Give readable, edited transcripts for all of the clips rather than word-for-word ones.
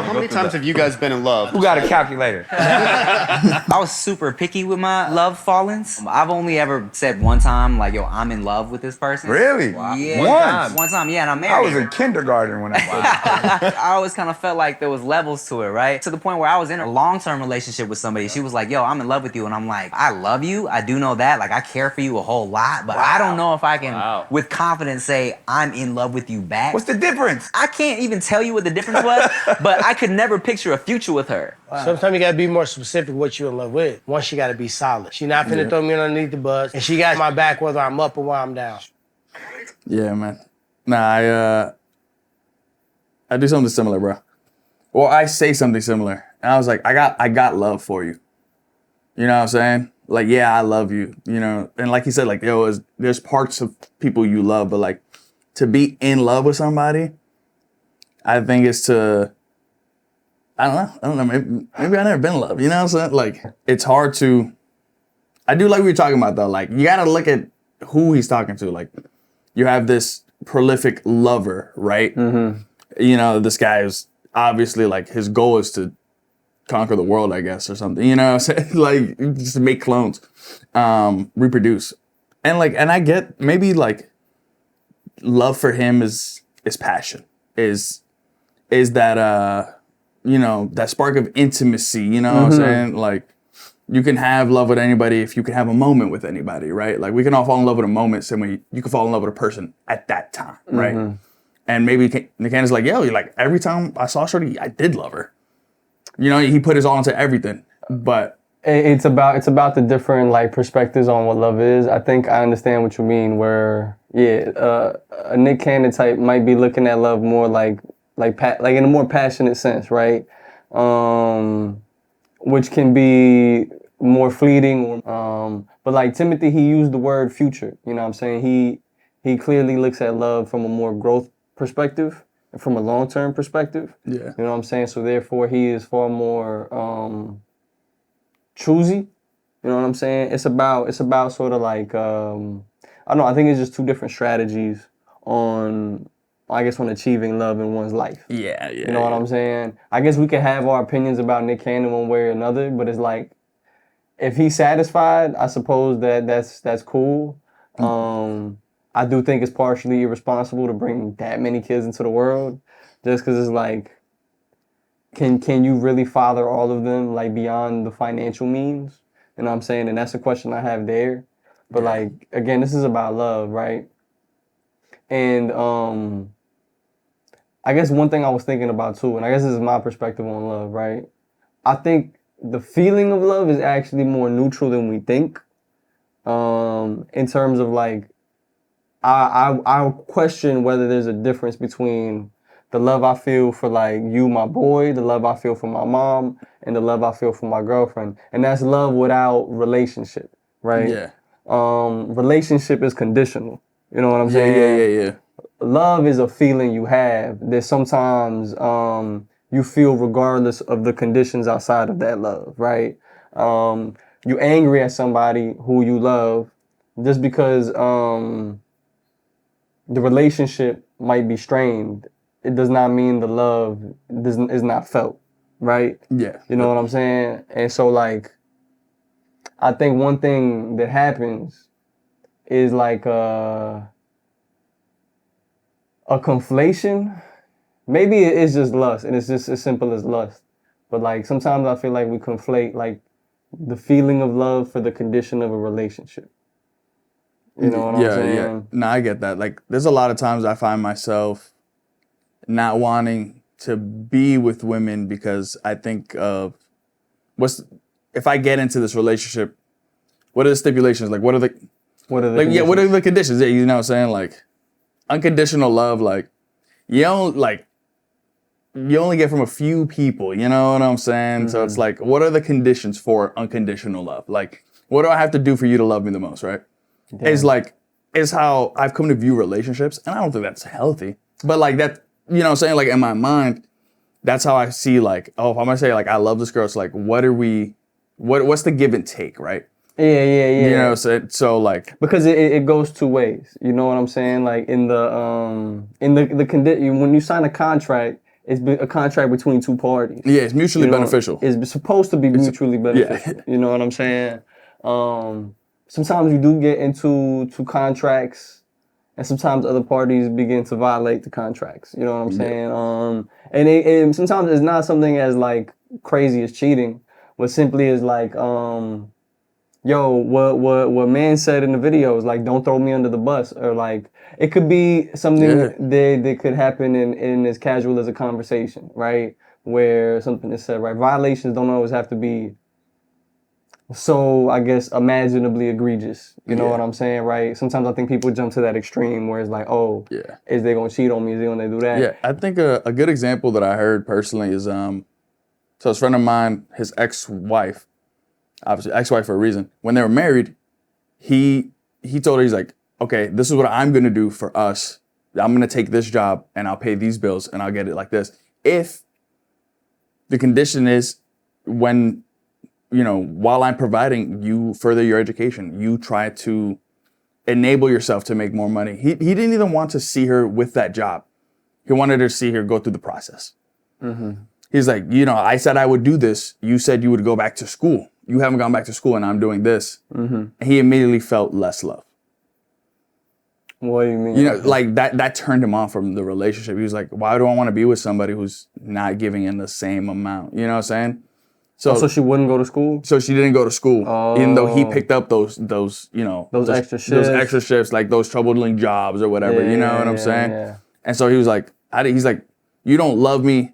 How many times have you guys been in love? Who got a calculator? I was super picky with my love fallings. I've only ever said one time, like, yo, I'm in love with this person. Really? Wow. Yeah. One time, yeah, and I'm married. I was in kindergarten when I said I always kind of felt like there was levels to it, right? To the point where I was in a long-term relationship with somebody. She was like, yo, I'm in love with you. And I'm like, I love you. I do know that. Like, I care for you a whole lot. But I don't know if I can, with confidence, say I'm in love with you back. What's the difference? I can't even tell you what the difference was, but I could never picture a future with her. Wow. Sometimes you gotta be more specific what you in love with. One, she gotta be solid. She not finna throw me underneath the bus, and she got my back whether I'm up or while I'm down. Yeah, man. Nah, I do something similar, bro. Or I say something similar, and I was like, I got love for you. You know what I'm saying? Like, yeah, I love you. You know, and like he said, like, yo, there's parts of people you love, but like, to be in love with somebody, I think it's to. I don't know. Maybe I never been in love. You know what I'm saying? Like, it's hard to. I do like what you're talking about though. Like, you gotta look at who he's talking to. Like, you have this prolific lover, right? Mm-hmm. You know, this guy is obviously like his goal is to conquer the world, I guess, or something. You know what I'm saying? Like, just make clones, reproduce, and I get maybe like love for him is passion, is that you know, that spark of intimacy, you know what I'm saying? Like, you can have love with anybody if you can have a moment with anybody, right? Like, we can all fall in love with a moment, same way you can fall in love with a person at that time, right? And maybe Nican's like, yo, you're like, every time I saw Shorty, I did love her. You know, he put his all into everything, but... It's about the different, like, perspectives on what love is. I think I understand what you mean, where, yeah, a Nick Cannon type might be looking at love more like in a more passionate sense, right? Which can be more fleeting. But like Timothy, he used the word future. You know what I'm saying? He clearly looks at love from a more growth perspective and from a long-term perspective. Yeah. You know what I'm saying? So therefore, he is far more choosy. You know what I'm saying? It's about sort of like I don't know. I think it's just two different strategies on achieving love in one's life. Yeah. You know what I'm saying? I guess we can have our opinions about Nick Cannon one way or another, but it's like, if he's satisfied, I suppose that's cool. I do think it's partially irresponsible to bring that many kids into the world, just because it's like, can you really father all of them, like, beyond the financial means? You know what I'm saying? And that's a question I have there. But like, again, this is about love, right? And I guess one thing I was thinking about too, and I guess this is my perspective on love, right? I think the feeling of love is actually more neutral than we think. In terms of like, I question whether there's a difference between the love I feel for like you, my boy, the love I feel for my mom, and the love I feel for my girlfriend. And that's love without relationship, right? Yeah. Relationship is conditional. You know what I'm saying? Yeah. Love is a feeling you have that sometimes you feel regardless of the conditions outside of that love, right? You angry at somebody who you love just because the relationship might be strained. It does not mean the love is not felt, right? Yeah. You know what I'm saying? And so like, I think one thing that happens is like a conflation. Maybe it's just lust, and it's just as simple as lust. But like, sometimes I feel like we conflate like the feeling of love for the condition of a relationship. You know what I'm saying? Yeah. No, I get that. Like, there's a lot of times I find myself not wanting to be with women because I think of if I get into this relationship, what are the stipulations? Like, what are the conditions? Yeah, what are the conditions? Yeah, you know what I'm saying? Like, unconditional love, like, you only get from a few people, you know what I'm saying? Mm-hmm. So it's like, what are the conditions for unconditional love? Like, what do I have to do for you to love me the most, right? Yeah. It's how I've come to view relationships, and I don't think that's healthy. But like that, you know what I'm saying? Like, in my mind, that's how I see, like, oh, if I'm gonna say like I love this girl, it's like, what's the give and take, right? Yeah. You know, so like, because it goes two ways. You know what I'm saying? Like in the condition, when you sign a contract, a contract between two parties. Yeah, it's mutually You know, beneficial. It's supposed to be mutually beneficial. You know what I'm saying? Sometimes you do get into contracts, and sometimes other parties begin to violate the contracts. You know what I'm saying? And sometimes it's not something as like crazy as cheating, but simply is like, yo, what man said in the video is like, don't throw me under the bus, or like it could be something that could happen in as casual as a conversation, right? Where something is said, right? Violations don't always have to be so, I guess, imaginably egregious. You know what I'm saying, right? Sometimes I think people jump to that extreme where it's like, oh, is they gonna cheat on me? Is they gonna do that? Yeah, I think a good example that I heard personally is so a friend of mine, his ex-wife, obviously ex-wife for a reason. When they were married, he told her, he's like, okay, this is what I'm gonna do for us. I'm gonna take this job and I'll pay these bills and I'll get it like this. If the condition is when, you know, while I'm providing, you further your education, you try to enable yourself to make more money. He didn't even want to see her with that job. He wanted her to see her go through the process. He's like, you know, I said I would do this. You said you would go back to school. You haven't gone back to school and I'm doing this. And he immediately felt less love. What do you mean? You know, like that turned him off from the relationship. He was like, why do I want to be with somebody who's not giving in the same amount? You know what I'm saying? So she wouldn't go to school? So she didn't go to school, even though he picked up those you know, those extra shifts. Those extra shifts, like those troubling jobs or whatever. You know what I'm saying? Yeah. And so he was like, he's like, you don't love me.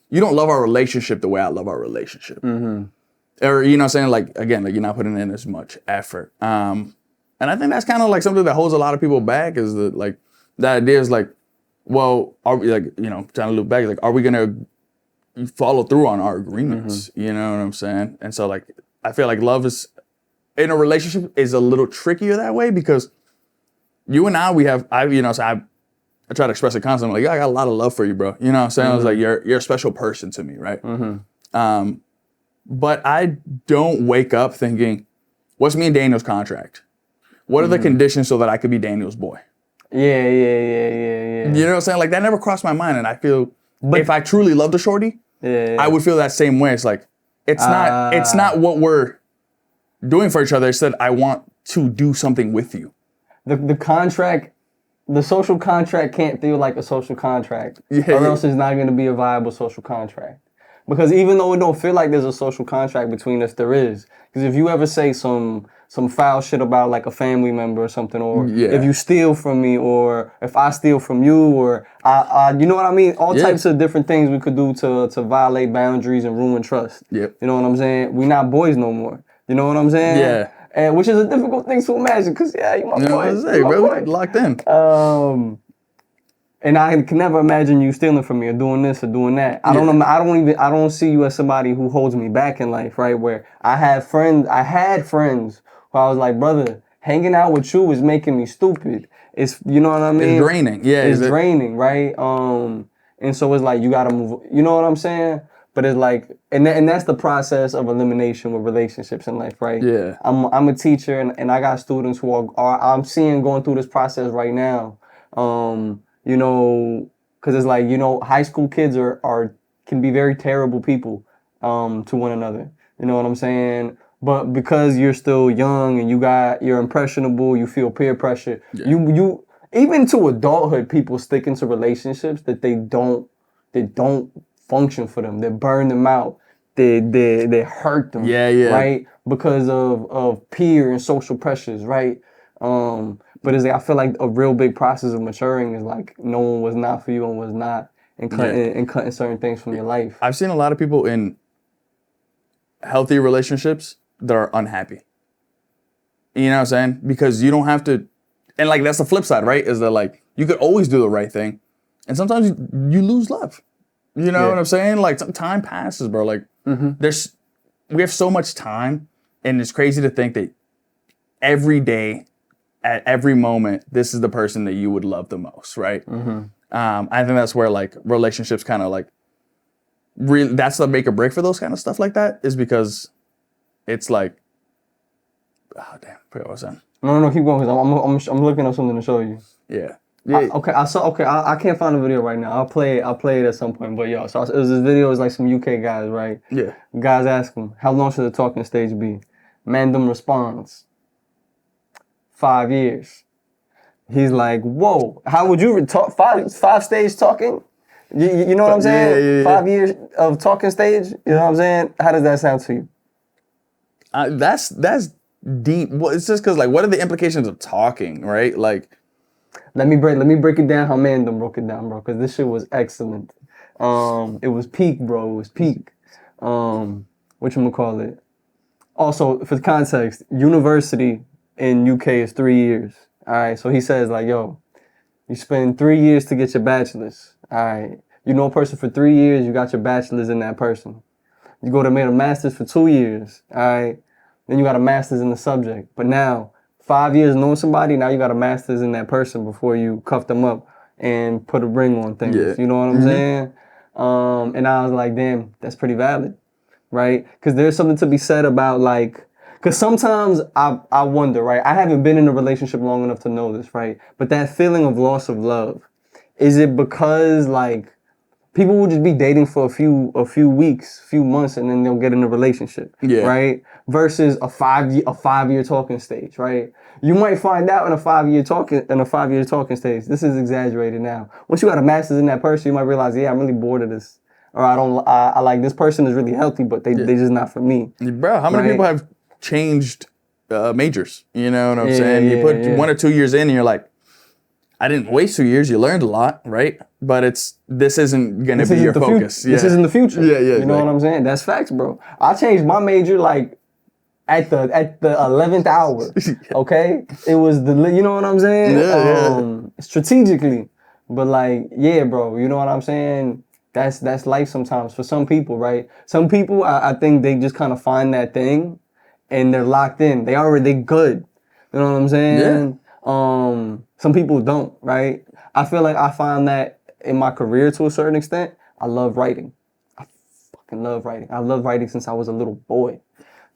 You don't love our relationship the way I love our relationship. Or, you know what I'm saying? Like, again, like you're not putting in as much effort. And I think that's kind of like something that holds a lot of people back is the idea is like, well, are we like, you know, trying to look back, like, are we going to follow through on our agreements? You know what I'm saying? And so like, I feel like love is in a relationship is a little trickier that way because you and I, I try to express it constantly. Like, I got a lot of love for you, bro. You know what I'm saying? I was like, you're a special person to me, right? But I don't wake up thinking, what's me and Daniel's contract? What are the conditions so that I could be Daniel's boy? Yeah. You know what I'm saying? Like, that never crossed my mind. And I feel, if I truly loved a shorty, I would feel that same way. It's like, it's not what we're doing for each other. It's that I want to do something with you. The contract, the social contract can't feel like a social contract, or else it's not going to be a viable social contract. Because even though it don't feel like there's a social contract between us, there is. Because if you ever say some foul shit about like a family member or something, or if you steal from me, or if I steal from you, or I you know what I mean? All types of different things we could do to violate boundaries and ruin trust. You know what I'm saying? We not boys no more. You know what I'm saying? Yeah. And which is a difficult thing to imagine, because you my boy. You know what I'm saying, bro? Locked in. And I can never imagine you stealing from me or doing this or doing that. I don't see you as somebody who holds me back in life, right? Where I had friends who I was like, brother, hanging out with you is making me stupid. It's, you know what I mean? It's draining. Yeah. It's draining, right? And so it's like, you gotta move, you know what I'm saying? But it's like, and that's the process of elimination with relationships in life, right? Yeah. I'm a teacher and I got students who are I'm seeing going through this process right now. You know, because it's like, you know, high school kids can be very terrible people to one another. You know what I'm saying? But because you're still young and you're impressionable, you feel peer pressure. You even to adulthood, people stick into relationships that they don't function for them. They burn them out. They hurt them. Right? Because of peer and social pressures, right? But it's like, I feel like a real big process of maturing is like knowing what's not for you and what's not, and cutting certain things from your life. I've seen a lot of people in healthy relationships that are unhappy. You know what I'm saying? Because you don't have to, and like that's the flip side, right? Is that like you could always do the right thing, and sometimes you lose love. You know what I'm saying? Like time passes, bro. Like we have so much time, and it's crazy to think that every day, at every moment, this is the person that you would love the most, right? I think that's where like relationships kind of like really, that's the make or break for those kind of stuff like that, is because it's like, oh damn, I forgot what I was saying. No, keep going, because I'm looking up something to show you. Yeah. Yeah. I can't find the video right now. I'll play it at some point. But yo, so it was this video. It was like some UK guys, right? Yeah. Guys ask him, how long should the talking stage be? Mandem responds, 5 years. He's like, whoa, how would you talk five stage talking? You know what I'm saying? Yeah. 5 years of talking stage. You know what I'm saying? How does that sound to you? That's deep. Well, it's just because like, what are the implications of talking, right? Like, Let me break it down how Mandem broke it down, bro, because this shit was excellent. It was peak, bro. It was peak. Whatchamacallit. Also, for the context, university in UK is 3 years. All right, so he says like, yo, you spend 3 years to get your bachelor's. All right, you know a person for 3 years, you got your bachelor's in that person. You go to make a master's for 2 years. All right, then you got a master's in the subject. But now, 5 years knowing somebody, now you got a master's in that person before you cuff them up and put a ring on things. Yeah. You know what I'm saying? And I was like, damn, that's pretty valid, right? Because there's something to be said about like, because sometimes I wonder, right? I haven't been in a relationship long enough to know this, right? But that feeling of loss of love, is it because like people will just be dating for a few weeks, few months, and then they'll get in a relationship, Yeah. right? Versus a 5 year talking stage, right? You might find out in a 5 year talking stage. This is exaggerated now. Once you got a master's in that person, you might realize, yeah, I'm really bored of this, or I like this person is really healthy, but they just not for me. bro, how many Right. people have changed majors? You know what I'm Yeah, saying? You yeah, put yeah. 1 or 2 years in, and you're like, I didn't waste 2 years. You learned a lot, right? But this isn't gonna be your focus. This isn't the future. Yeah, You know what exactly. I'm saying? That's facts, bro. I changed my major like at the 11th hour. Okay, it was you know what I'm saying? Yeah. Strategically, but like, yeah, bro. You know what I'm saying? That's life sometimes for some people, right? Some people, I think they just kind of find that thing, and they're locked in. They good. You know what I'm saying? Some people don't, right? I feel like I find that in my career to a certain extent. I love writing. I fucking love writing. I love writing since I was a little boy.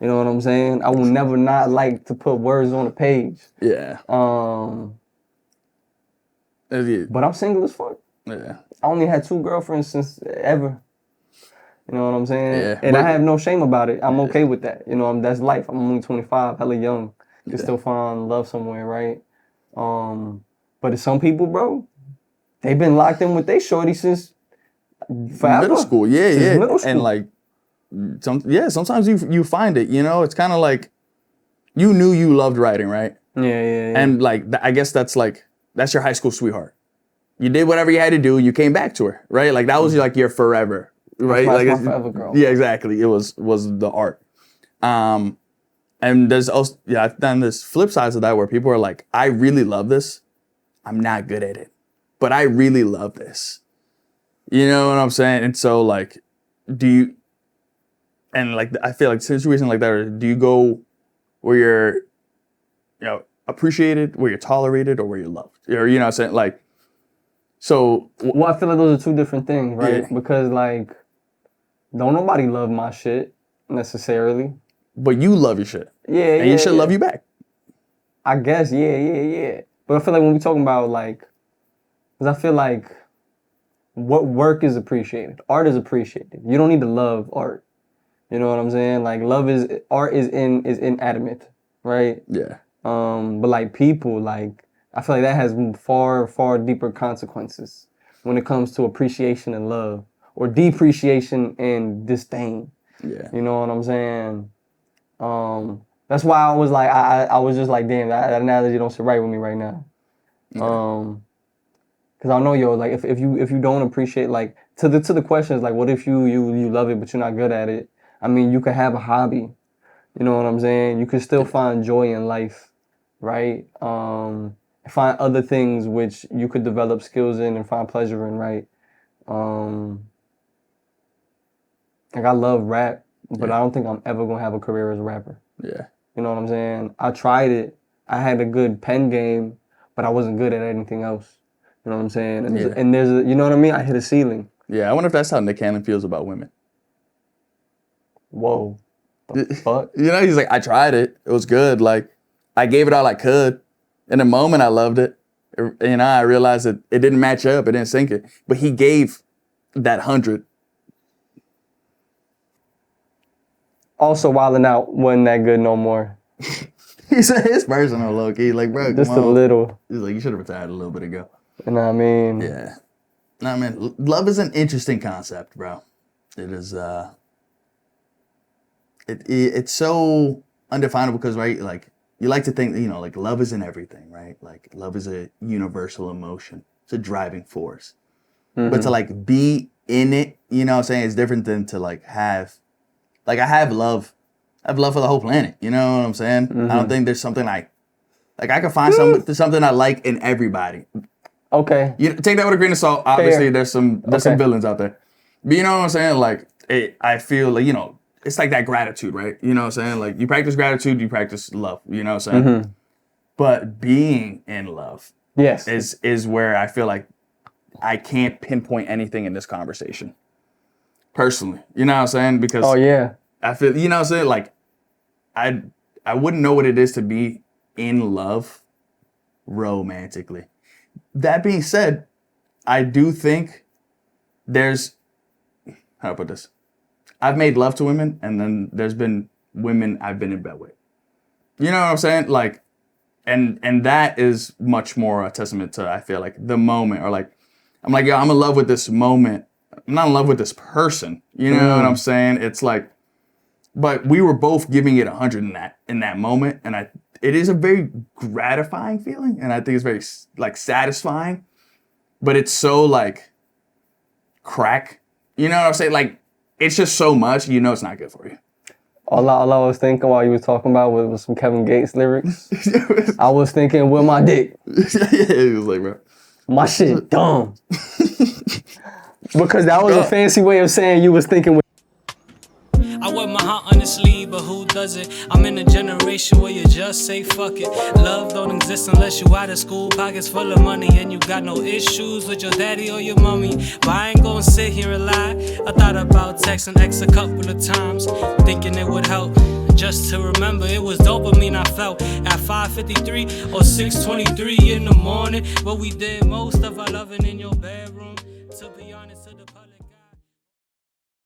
You know what I'm saying? I will never not like to put words on a page. Yeah. Yeah. But I'm single as fuck. Yeah. I only had 2 girlfriends since ever. You know what I'm saying? Yeah. And I have no shame about it. I'm okay with that. You know, that's life. I'm only 25, hella young. You can still find love somewhere, right? But to some people, bro, they've been locked in with their shorty since forever. Middle school, yeah. Middle school. And like, sometimes you find it. You know, it's kind of like you knew you loved writing, right? Yeah. And like, I guess that's your high school sweetheart. You did whatever you had to do. You came back to her, right? Like that was like your forever, right? That's Like my forever girl. Yeah, exactly. It was the art. And there's also then there's flip sides of that where people are like, I really love this. I'm not good at it, but I really love this. You know what I'm saying? And so like, I feel like situations like that, do you go where you're, appreciated, where you're tolerated, or where you're loved? Or, you know what I'm saying? Like, so. Well, I feel like those are 2 different things, right? Yeah. Because like, don't nobody love my shit necessarily. But you love your shit. Yeah, and you should love you back. I guess, yeah. But I feel like when we're talking about like, because I feel like what work is appreciated, art is appreciated. You don't need to love art. You know what I'm saying? Like art is inanimate, right? Yeah. But like people, like I feel like that has far deeper consequences when it comes to appreciation and love, or depreciation and disdain. Yeah. You know what I'm saying? That's why I was like, I was just like, damn, that analogy don't sit right with me right now. Cause I know, yo, like if you don't appreciate, like to the questions, like what if you love it but you're not good at it? I mean, you could have a hobby. You know what I'm saying? You could still find joy in life, right? Find other things which you could develop skills in and find pleasure in, right? Like I love rap, but I don't think I'm ever gonna have a career as a rapper. Yeah. You know what I'm saying? I tried it. I had a good pen game, but I wasn't good at anything else. You know what I'm saying? And there's a, you know what I mean? I hit a ceiling. Yeah, I wonder if that's how Nick Cannon feels about women. Whoa. The fuck? You know, he's like, I tried it. It was good. Like, I gave it all I could. In a moment, I loved it. I realized that it didn't match up. It didn't sync it. But he gave that 100. Also, wilding out wasn't that good no more. He said his personal low key, like, bro, Just come a on. little. He's like, you should have retired a little bit ago. You know what I mean? Yeah. Nah, man, love is an interesting concept, bro. It is, it's so undefinable because, right, like, you like to think, like, love isn't everything, right? Like, love is a universal emotion. It's a driving force. But to, like, be in it, you know what I'm saying, it's different than to, like, have, like, I have love for the whole planet, you know what I'm saying? I don't think there's something I can find something I like in everybody. Okay. You take that with a grain of salt. Obviously, Fair. there's some villains out there. But you know what I'm saying? Like, I feel like, it's like that gratitude, right? You know what I'm saying? Like, you practice gratitude, you practice love. You know what I'm saying? But being in love Yes. is where I feel like I can't pinpoint anything in this conversation. Personally. You know what I'm saying? Because Oh, yeah. I feel, you know what I'm saying? Like, I wouldn't know what it is to be in love romantically. That being said, I do think there's, how do I put this? I've made love to women, and then there's been women I've been in bed with. You know what I'm saying? Like, and that is much more a testament to, I feel like, the moment, or like, I'm like, yo, I'm in love with this moment. I'm not in love with this person. You know what I'm saying? It's like, but we were both giving it 100 in that moment, and it is a very gratifying feeling, and I think it's very, like, satisfying, but it's so, like, crack. You know what I'm saying? Like, it's just so much, it's not good for you. All I was thinking while you was talking about was some Kevin Gates lyrics. I was thinking with my dick. Yeah, it was like, bro. My shit dumb. Because that was a fancy way of saying you was thinking with. I wear my heart on the sleeve, but who doesn't? I'm in a generation where you just say fuck it. Love don't exist unless you out of school, pockets full of money, and you got no issues with your daddy or your mommy. But I ain't gonna sit here and lie. I thought about texting X a couple of times, thinking it would help. Just to remember, it was dopamine I felt at 5:53 or 6:23 in the morning. But we did most of our loving in your bedroom. To be honest, to the